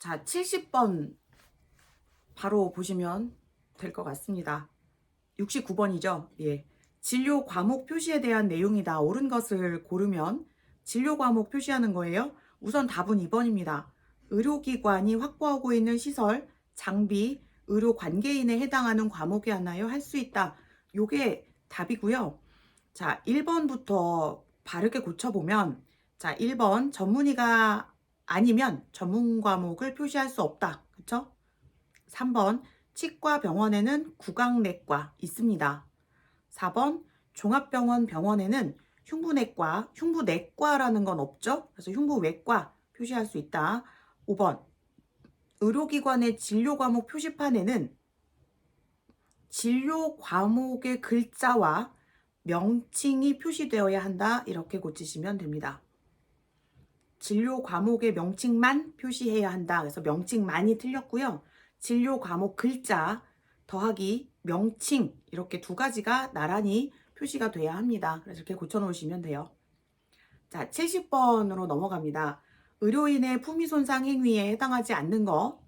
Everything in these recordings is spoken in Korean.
자, 70번 바로 보시면 될 것 같습니다. 69번이죠. 예. 진료 과목 표시에 대한 내용이다. 옳은 것을 고르면 진료 과목 표시하는 거예요. 우선 답은 2번입니다. 의료기관이 확보하고 있는 시설, 장비, 의료 관계인에 해당하는 과목이 하나요? 할 수 있다. 요게 답이고요. 자, 1번부터 바르게 고쳐보면, 자, 1번 전문의가 아니면 전문 과목을 표시할 수 없다. 그쵸? 3번 치과 병원에는 구강내과 있습니다. 4번 종합병원 병원에는 흉부내과라는 건 없죠. 그래서 흉부외과 표시할 수 있다. 5번 의료기관의 진료 과목 표시판에는 진료 과목의 글자와 명칭이 표시되어야 한다. 이렇게 고치시면 됩니다. 진료 과목의 명칭만 표시해야 한다. 그래서 명칭만이 틀렸고요. 진료 과목 글자 더하기 명칭 이렇게 두 가지가 나란히 표시가 돼야 합니다. 그래서 이렇게 고쳐놓으시면 돼요. 자, 70번으로 넘어갑니다. 의료인의 품위손상 행위에 해당하지 않는 거.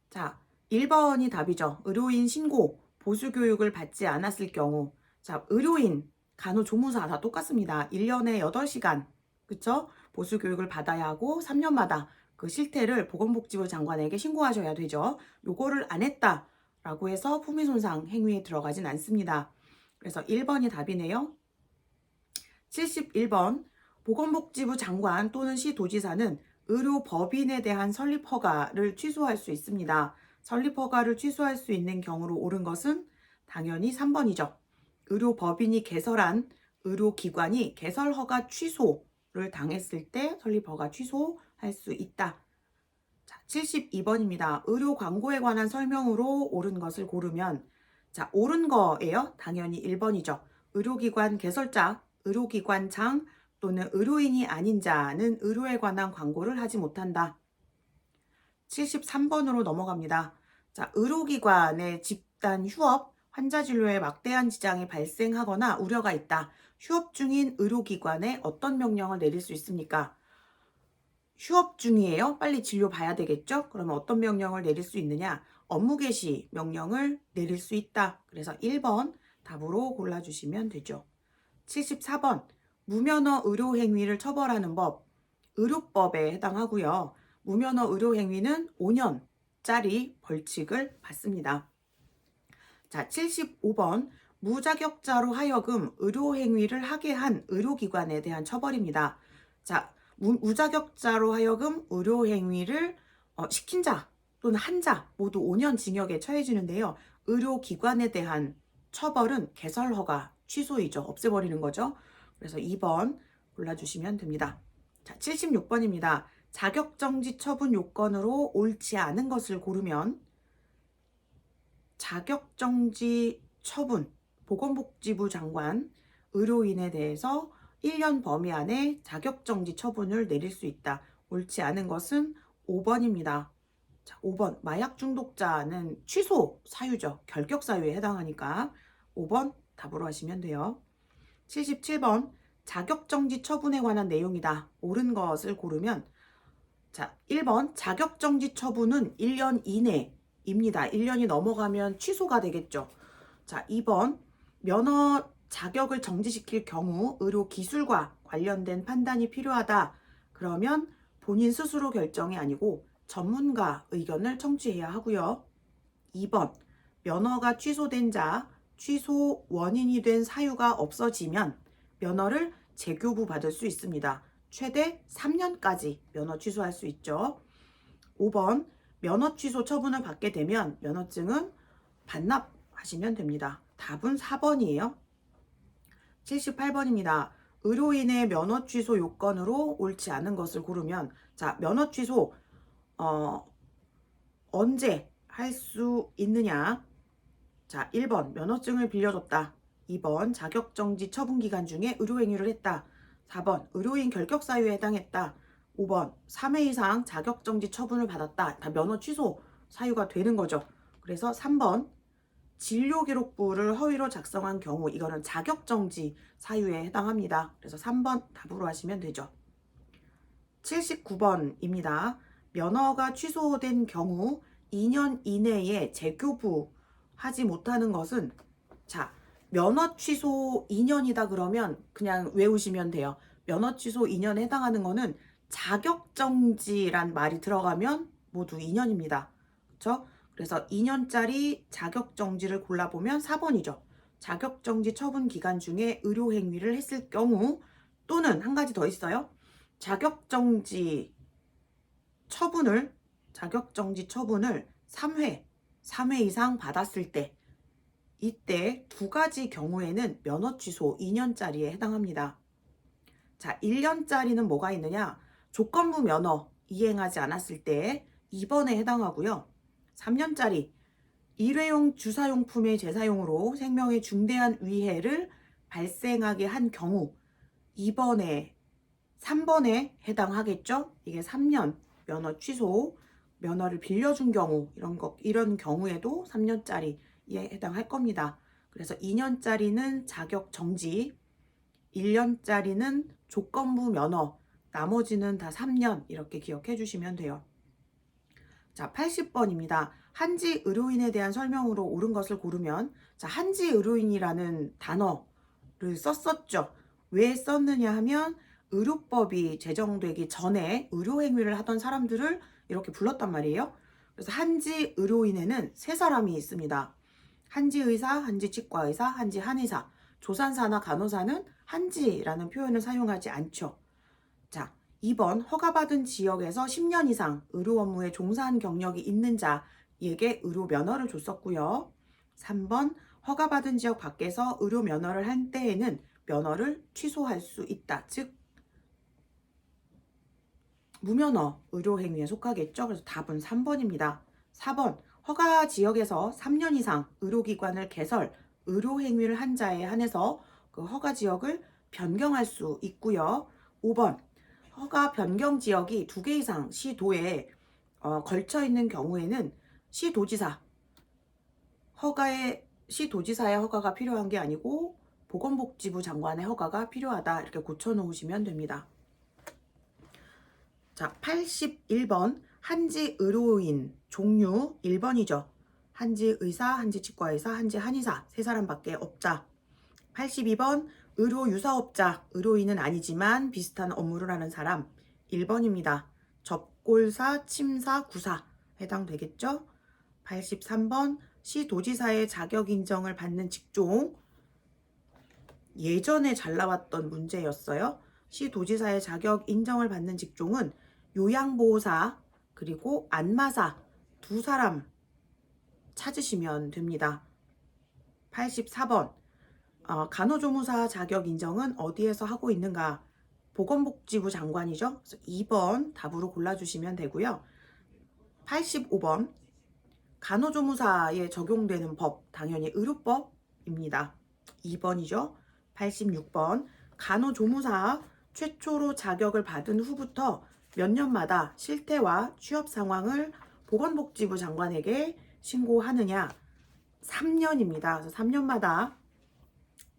자, 1번이 답이죠. 의료인 신고, 보수교육을 받지 않았을 경우. 자, 의료인, 간호조무사 다 똑같습니다. 1년에 8시간, 그쵸? 보수교육을 받아야 하고 3년마다 그 실태를 보건복지부 장관에게 신고하셔야 되죠. 요거를 안 했다라고 해서 품위손상 행위에 들어가진 않습니다. 그래서 1번이 답이네요. 71번, 보건복지부 장관 또는 시도지사는 의료법인에 대한 설립허가를 취소할 수 있습니다. 설립허가를 취소할 수 있는 경우로 옳은 것은 당연히 3번이죠. 의료법인이 개설한 의료기관이 개설허가 취소를 당했을 때 설립허가 취소할 수 있다. 자, 72번입니다. 의료 광고에 관한 설명으로 옳은 것을 고르면, 자, 옳은 거예요. 당연히 1번이죠. 의료기관 개설자, 의료기관장 또는 의료인이 아닌 자는 의료에 관한 광고를 하지 못한다. 73번으로 넘어갑니다. 자, 의료기관의 집단 휴업, 환자 진료에 막대한 지장이 발생하거나 우려가 있다. 휴업 중인 의료기관에 어떤 명령을 내릴 수 있습니까? 휴업 중이에요. 빨리 진료 봐야 되겠죠? 그러면 어떤 명령을 내릴 수 있느냐? 업무 개시 명령을 내릴 수 있다. 그래서 1번 답으로 골라주시면 되죠. 74번 무면허 의료행위를 처벌하는 법, 의료법에 해당하고요. 무면허 의료행위는 5년짜리 벌칙을 받습니다. 자, 75번 무자격자로 하여금 의료행위를 하게 한 의료기관에 대한 처벌입니다. 자, 무자격자로 하여금 의료행위를 시킨 자 또는 한 자 모두 5년 징역에 처해지는데요. 의료기관에 대한 처벌은 개설허가 취소이죠. 없애버리는 거죠. 그래서 2번 골라주시면 됩니다. 자, 76번입니다. 자격정지 처분 요건으로 옳지 않은 것을 고르면 자격정지 처분, 보건복지부 장관, 의료인에 대해서 1년 범위 안에 자격정지 처분을 내릴 수 있다. 옳지 않은 것은 5번입니다. 자, 5번 마약 중독자는 취소 사유죠. 결격 사유에 해당하니까 5번 답으로 하시면 돼요. 77번 자격정지 처분에 관한 내용이다. 옳은 것을 고르면, 자, 1번 자격정지 처분은 1년 이내입니다. 1년이 넘어가면 취소가 되겠죠. 자, 2번 면허 자격을 정지시킬 경우 의료기술과 관련된 판단이 필요하다. 그러면 본인 스스로 결정이 아니고 전문가 의견을 청취해야 하고요. 2번 면허가 취소된 자, 취소 원인이 된 사유가 없어지면 면허를 재교부 받을 수 있습니다. 최대 3년까지 면허 취소할 수 있죠. 5번 면허 취소 처분을 받게 되면 면허증은 반납하시면 됩니다. 답은 4번이에요. 78번입니다. 의료인의 면허 취소 요건으로 옳지 않은 것을 고르면, 자, 면허 취소 언제 할 수 있느냐? 자, 1번 면허증을 빌려줬다. 2번 자격정지 처분 기간 중에 의료행위를 했다. 4번 의료인 결격 사유에 해당했다. 5번 3회 이상 자격정지 처분을 받았다. 다 면허 취소 사유가 되는 거죠. 그래서 3번 진료기록부를 허위로 작성한 경우, 이거는 자격정지 사유에 해당합니다. 그래서 3번 답으로 하시면 되죠. 79번입니다. 면허가 취소된 경우 2년 이내에 재교부 하지 못하는 것은, 자, 면허 취소 2년이다 그러면 그냥 외우시면 돼요. 면허 취소 2년에 해당하는 거는 자격정지란 말이 들어가면 모두 2년입니다. 그렇죠? 그래서 2년짜리 자격정지를 골라보면 4번이죠. 자격정지 처분 기간 중에 의료행위를 했을 경우, 또는 한 가지 더 있어요. 자격정지 처분을 3회 이상 받았을 때, 이때 두 가지 경우에는 면허 취소 2년짜리에 해당합니다. 자, 1년짜리는 뭐가 있느냐? 조건부 면허 이행하지 않았을 때 2번에 해당하고요. 3년짜리 일회용 주사용품의 재사용으로 생명에 중대한 위해를 발생하게 한 경우 3번에 해당하겠죠? 이게 3년 면허 취소, 면허를 빌려준 경우, 이런 경우에도 3년짜리에 해당할 겁니다. 그래서 2년짜리는 자격 정지, 1년짜리는 조건부 면허, 나머지는 다 3년, 이렇게 기억해 주시면 돼요. 자, 80번입니다. 한지 의료인에 대한 설명으로 옳은 것을 고르면, 자, 한지 의료인이라는 단어를 썼었죠. 왜 썼느냐 하면 의료법이 제정되기 전에 의료행위를 하던 사람들을 이렇게 불렀단 말이에요. 그래서 한지 의료인에는 세 사람이 있습니다. 한지 의사, 한지 치과의사, 한지 한의사. 조산사나 간호사는 한지라는 표현을 사용하지 않죠. 자, 2번 허가받은 지역에서 10년 이상 의료 업무에 종사한 경력이 있는 자에게 의료 면허를 줬었고요. 3번 허가받은 지역 밖에서 의료 면허를 한 때에는 면허를 취소할 수 있다. 즉 무면허 의료행위에 속하겠죠. 그래서 답은 3번입니다. 4번 허가 지역에서 3년 이상 의료기관을 개설, 의료행위를 한 자에 한해서 그 허가 지역을 변경할 수 있고요. 5번 허가 변경 지역이 2개 이상 시도에 걸쳐 있는 경우에는 시도지사의 허가가 필요한 게 아니고 보건복지부 장관의 허가가 필요하다. 이렇게 고쳐 놓으시면 됩니다. 자, 81번 한지 의료인 종류 1번이죠. 한지 의사, 한지 치과의사, 한지 한의사 세 사람밖에 없다. 82번 의료 유사업자, 의료인은 아니지만 비슷한 업무를 하는 사람 1번입니다. 접골사, 침사, 구사 해당되겠죠? 83번 시도지사의 자격 인정을 받는 직종, 예전에 잘 나왔던 문제였어요. 시도지사의 자격 인정을 받는 직종은 요양보호사 그리고 안마사 두 사람 찾으시면 됩니다. 84번 간호조무사 자격 인정은 어디에서 하고 있는가? 보건복지부 장관이죠. 그래서 2번 답으로 골라주시면 되고요. 85번 간호조무사에 적용되는 법, 당연히 의료법입니다. 2번이죠. 86번 간호조무사 최초로 자격을 받은 후부터 몇 년마다 실태와 취업 상황을 보건복지부 장관에게 신고하느냐? 3년입니다. 그래서 3년마다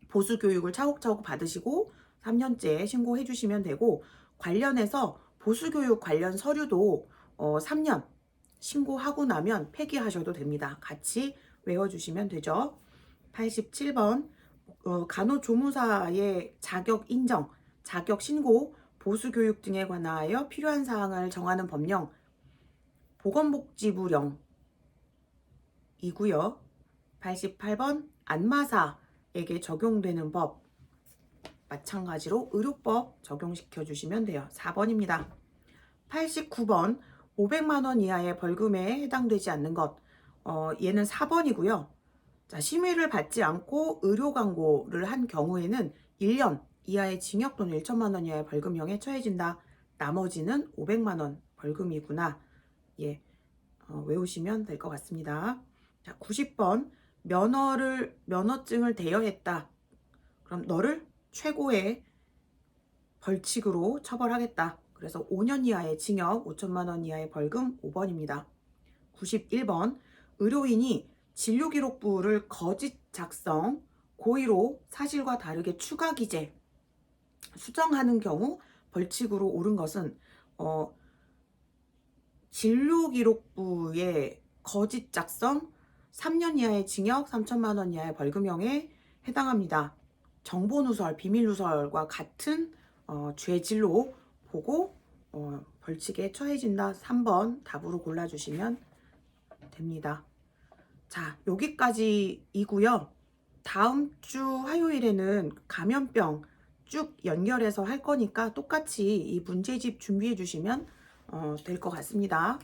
보수교육을 차곡차곡 받으시고 3년째 신고해 주시면 되고, 관련해서 보수교육 관련 서류도 3년 신고하고 나면 폐기하셔도 됩니다. 같이 외워주시면 되죠. 87번 간호조무사의 자격 인정, 자격 신고, 보수교육 등에 관하여 필요한 사항을 정하는 법령 보건복지부령이고요. 88번 안마사에게 적용되는 법, 마찬가지로 의료법 적용시켜 주시면 돼요. 4번입니다. 89번 500만 원 이하의 벌금에 해당되지 않는 것, 얘는 4번이고요. 자, 심의를 받지 않고 의료 광고를 한 경우에는 1년 이하의 징역 또는 1천만 원 이하의 벌금형에 처해진다. 나머지는 500만 원 벌금이구나. 예, 외우시면 될 것 같습니다. 자, 90번 면허증을 대여했다. 그럼 너를 최고의 벌칙으로 처벌하겠다. 그래서 5년 이하의 징역, 5천만 원 이하의 벌금 5번입니다. 91번 의료인이 진료기록부를 거짓 작성, 고의로 사실과 다르게 추가 기재, 수정하는 경우 벌칙으로 옳은 것은 진료기록부의 거짓 작성 3년 이하의 징역 3천만 원 이하의 벌금형에 해당합니다. 정보누설, 비밀누설과 같은 죄질로 보고 벌칙에 처해진다. 3번 답으로 골라주시면 됩니다. 자, 여기까지이고요. 다음 주 화요일에는 감염병 쭉 연결해서 할 거니까 똑같이 이 문제집 준비해 주시면 될 것 같습니다.